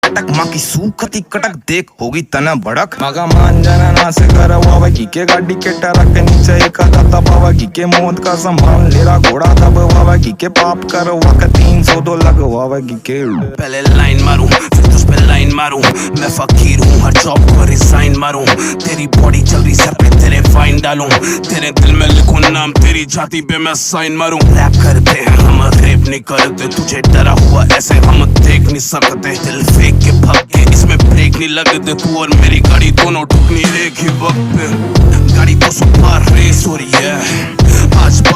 अटक माँ की सूखती कटक देख होगी तना भड़क मगा मान जाना ना से कर वावगी के गाड़ी के टरक के नीचे एक दाता बावगी के मौत का संभाल लेरा घोड़ा दब वावगी के पाप कर वक 302 लग वावगी के पहले लाइन मारूं फिर तुझ पे लाइन मारूं मैं फकीर हूँ हर जॉब को रिजाइन मारूं तेरी बॉडी चल रही सर पे तेरे फाइन डालूं तेरे दिल में लिखूं नाम तेरी जाति पे मैं साइन मारूं रैप करते हम रेप नहीं करते तुझे डरा हुआ ऐसे हम देख नहीं सकते दिल फेंक के भाग के इसमें ब्रेक नहीं लगते तू और मेरी गाड़ी दोनों ठुकनी एक ही वक्त पे गाड़ी 200 पार रेस हो रही है आज